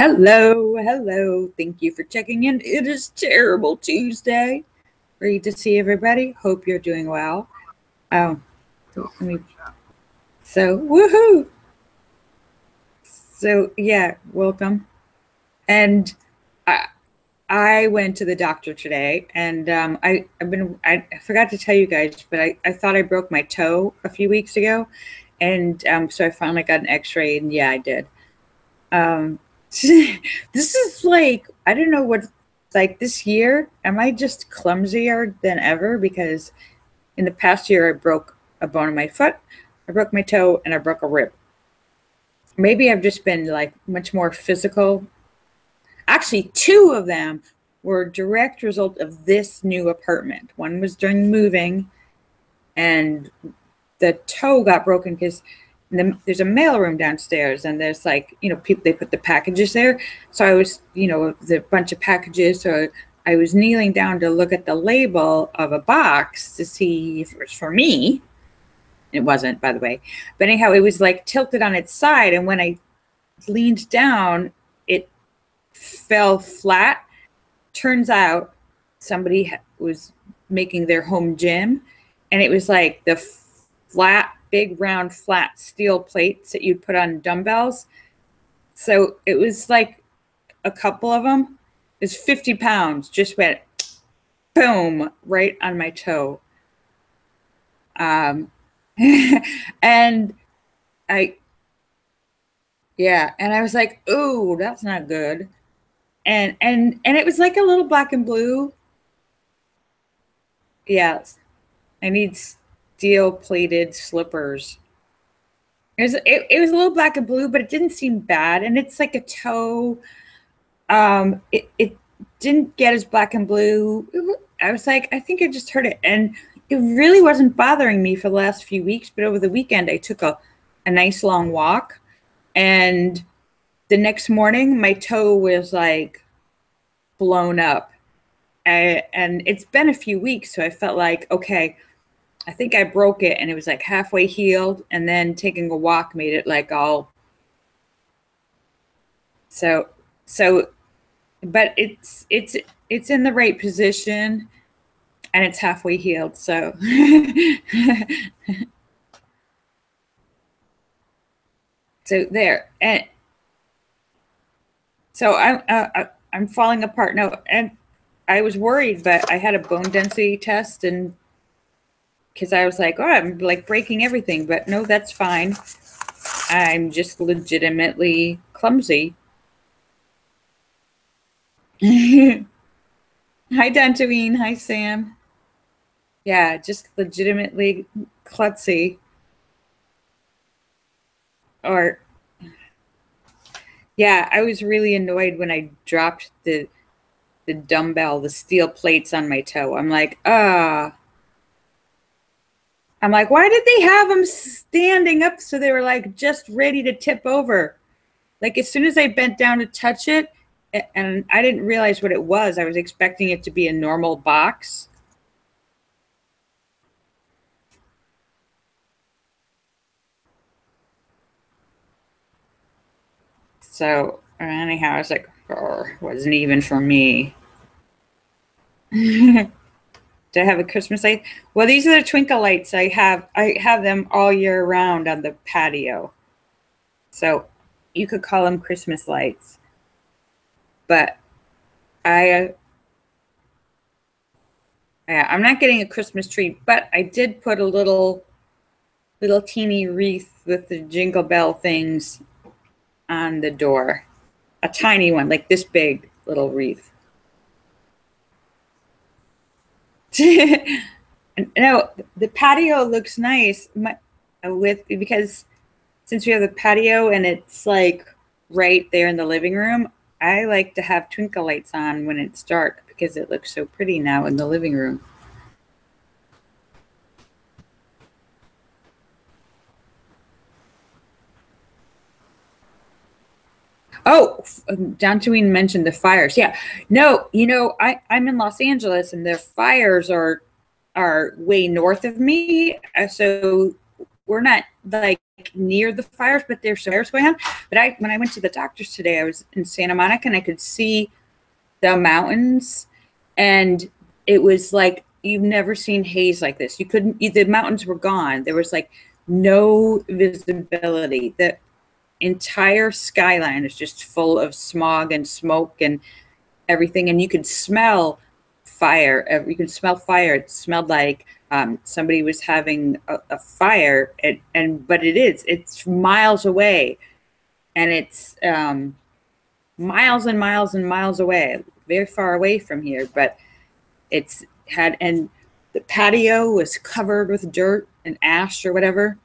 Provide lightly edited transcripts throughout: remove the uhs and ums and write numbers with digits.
Hello, hello. Thank you for checking in. It is Terrible Tuesday. Great to see everybody. Hope you're doing well. Oh, let me. So, woohoo! So, yeah, welcome. And I went to the doctor today, and I forgot to tell you guys, but I thought I broke my toe a few weeks ago, and so I finally got an X-ray, and yeah, I did. This is like, I don't know what, like this year, am I just clumsier than ever? Because in the past year, I broke a bone in my foot, I broke my toe, and I broke a rib. Maybe I've just been like much more physical. Actually, two of them were a direct result of this new apartment. One was during moving, and the toe got broken because there's a mailroom downstairs, and there's like, people, they put the packages there. So I was, the bunch of packages. So I was kneeling down to look at the label of a box to see if it was for me. It wasn't, by the way. But anyhow, it was like tilted on its side. And when I leaned down, it fell flat. Turns out somebody was making their home gym, and it was like the flat, big, round, flat steel plates that you'd put on dumbbells. So it was like a couple of them. It was 50 pounds, just went boom right on my toe. And I was like, "Ooh, that's not good." And it was like a little black and blue. Yes, I need steel plated slippers. It was a little black and blue, but it didn't seem bad. And it's like a toe. It didn't get as black and blue. I was like, I think I just heard it. And it really wasn't bothering me for the last few weeks. But over the weekend, I took a nice long walk. And the next morning, my toe was like blown up. And it's been a few weeks. So I felt like, okay, I think I broke it, and it was like halfway healed, and then taking a walk made it like all. So, but it's in the right position, and it's halfway healed. So, so there, and so I'm falling apart now, and I was worried, but I had a bone density test, and because I was like, oh, I'm like breaking everything, but no, that's fine. I'm just legitimately clumsy. Hi, Dantoween. Hi, Sam. Yeah, just legitimately klutzy. Or, yeah, I was really annoyed when I dropped the dumbbell, the steel plates on my toe. I'm like, why did they have them standing up so they were like just ready to tip over? Like as soon as I bent down to touch it, and I didn't realize what it was. I was expecting it to be a normal box. So anyhow, I was like, oh, wasn't even for me. Do I have a Christmas light? Well, these are the twinkle lights. I have them all year round on the patio. So you could call them Christmas lights. But I'm not getting a Christmas tree, but I did put a little teeny wreath with the jingle bell things on the door. A tiny one, like this big little wreath. No, the patio looks nice because since we have the patio and it's like right there in the living room, I like to have twinkle lights on when it's dark because it looks so pretty now in the living room. Oh, Dantoween mentioned the fires. Yeah, no, I'm in Los Angeles, and the fires are way north of me, so we're not like near the fires, but there's fires going on. But when I went to the doctor's today, I was in Santa Monica and I could see the mountains, and it was like you've never seen haze like this. You couldn't, the mountains were gone. There was like no visibility. The entire skyline is just full of smog and smoke and everything, and you could smell fire. You could smell fire. It smelled like somebody was having a fire, but it's miles away, and it's miles and miles and miles away, very far away from here. But and the patio was covered with dirt and ash or whatever.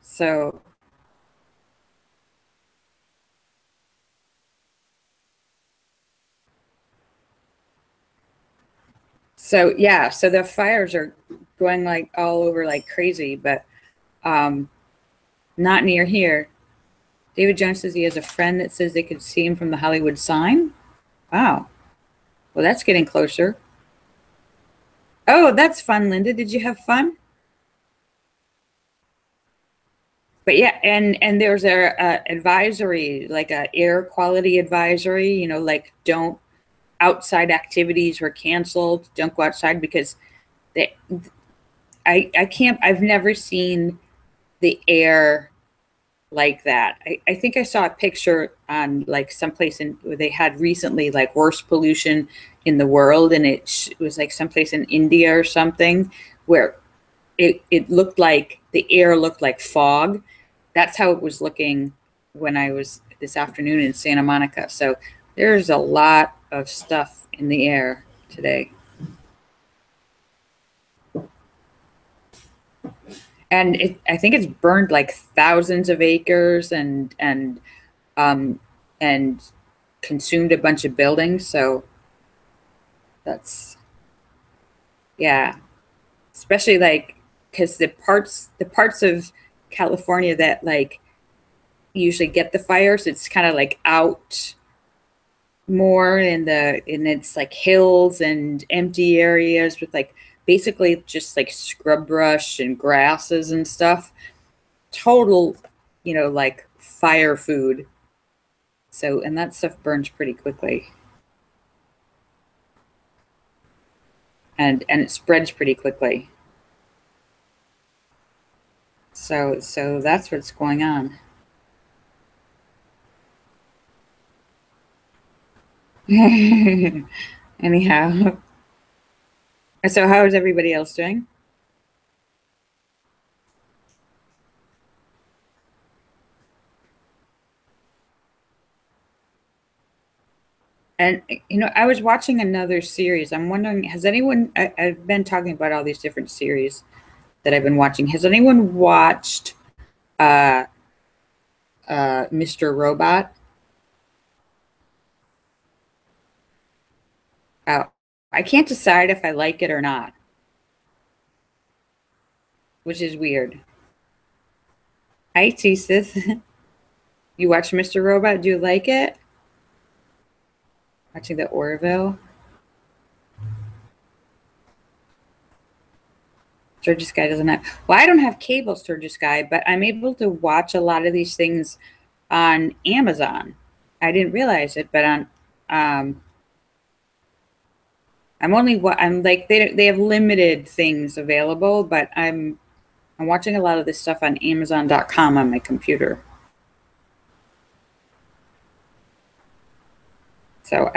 So yeah, so the fires are going like all over like crazy, but not near here. David Jones says he has a friend that says they could see him from the Hollywood sign. Wow. Well, that's getting closer. Oh, that's fun, Linda. Did you have fun? But yeah, and there's a advisory, like a air quality advisory, you know, like don't, outside activities were canceled. Don't go outside because I can't, I've never seen the air like that. I think I saw a picture on like someplace where they had recently like worst pollution in the world, and it was like someplace in India or something where it looked like the air looked like fog. That's how it was looking when I was this afternoon in Santa Monica. So there's a lot of stuff in the air today. And I think it's burned like thousands of acres and consumed a bunch of buildings. So that's, yeah, especially like, because the parts of California that like usually get the fires, it's kind of like out more and it's like hills and empty areas with like basically just like scrub brush and grasses and stuff. Total, you know, like fire food. So, and that stuff burns pretty quickly. And it spreads pretty quickly. So that's what's going on. Anyhow. So how is everybody else doing? And, you know, I was watching another series. I'm wondering, has anyone, I've been talking about all these different series that I've been watching. Has anyone watched Mr. Robot? Oh, I can't decide if I like it or not, which is weird. Hi, Thesis. You watch Mr. Robot? Do you like it? Watching the Orville? Sturgis Guy doesn't have. Well, I don't have cable Sturgis Guy, but I'm able to watch a lot of these things on Amazon. I didn't realize it, but on I'm like they have limited things available, but I'm watching a lot of this stuff on Amazon.com on my computer. So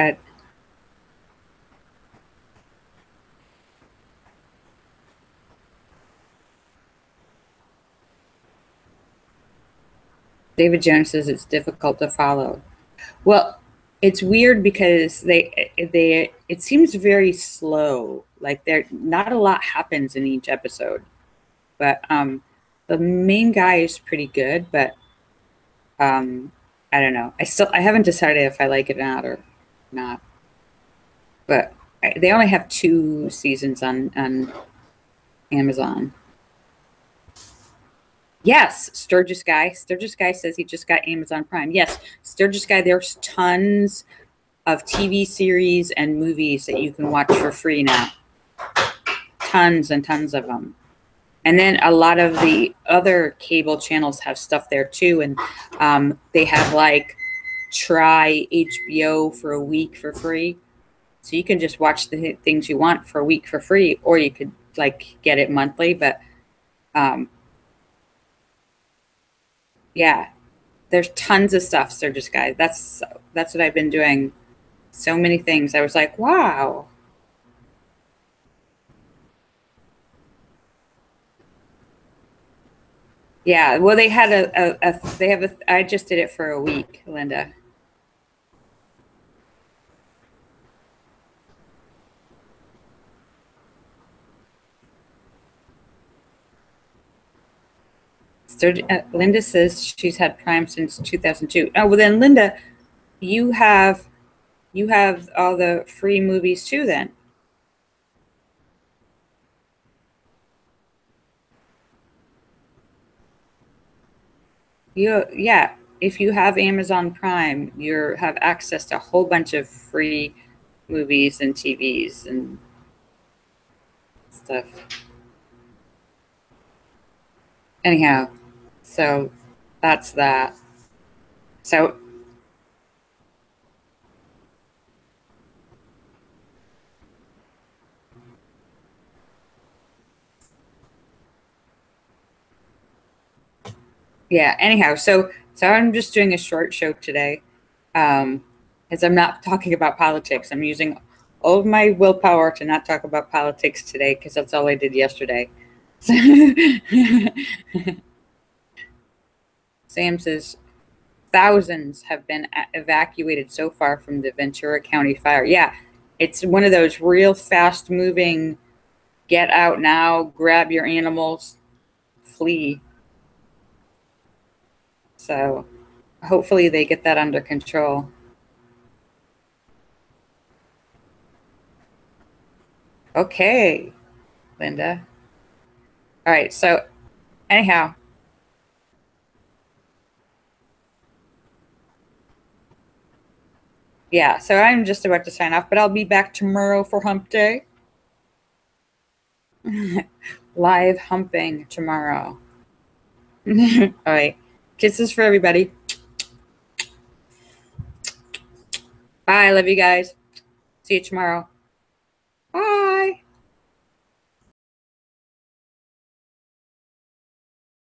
David Jones says it's difficult to follow. Well, it's weird because it seems very slow. Like there not a lot happens in each episode. But the main guy is pretty good, but I don't know. I haven't decided if I like it or not. But they only have 2 seasons on Amazon. Yes, Sturgis Guy. Sturgis Guy says he just got Amazon Prime. Yes, Sturgis Guy, there's tons of TV series and movies that you can watch for free now. Tons and tons of them. And then a lot of the other cable channels have stuff there too. And they have like try HBO for a week for free. So you can just watch the things you want for a week for free, or you could like get it monthly. But yeah, there's tons of stuff, Sturgis guys. That's what I've been doing. So many things. I was like, wow. Yeah. Well, they had they have I just did it for a week, Linda. Linda says she's had Prime since 2002. Oh, well then, Linda, you have all the free movies too. Then yeah. If you have Amazon Prime, you have access to a whole bunch of free movies and TVs and stuff. Anyhow, so that's that. So yeah. Anyhow, so I'm just doing a short show today, as I'm not talking about politics. I'm using all of my willpower to not talk about politics today because that's all I did yesterday. Sam says thousands have been evacuated so far from the Ventura County fire. Yeah, it's one of those real fast moving, get out now, grab your animals, flee. So hopefully they get that under control. Okay, Linda. All right, so anyhow, yeah, so I'm just about to sign off, but I'll be back tomorrow for hump day. Live humping tomorrow. All right. Kisses for everybody. Bye. Love you guys. See you tomorrow. Bye.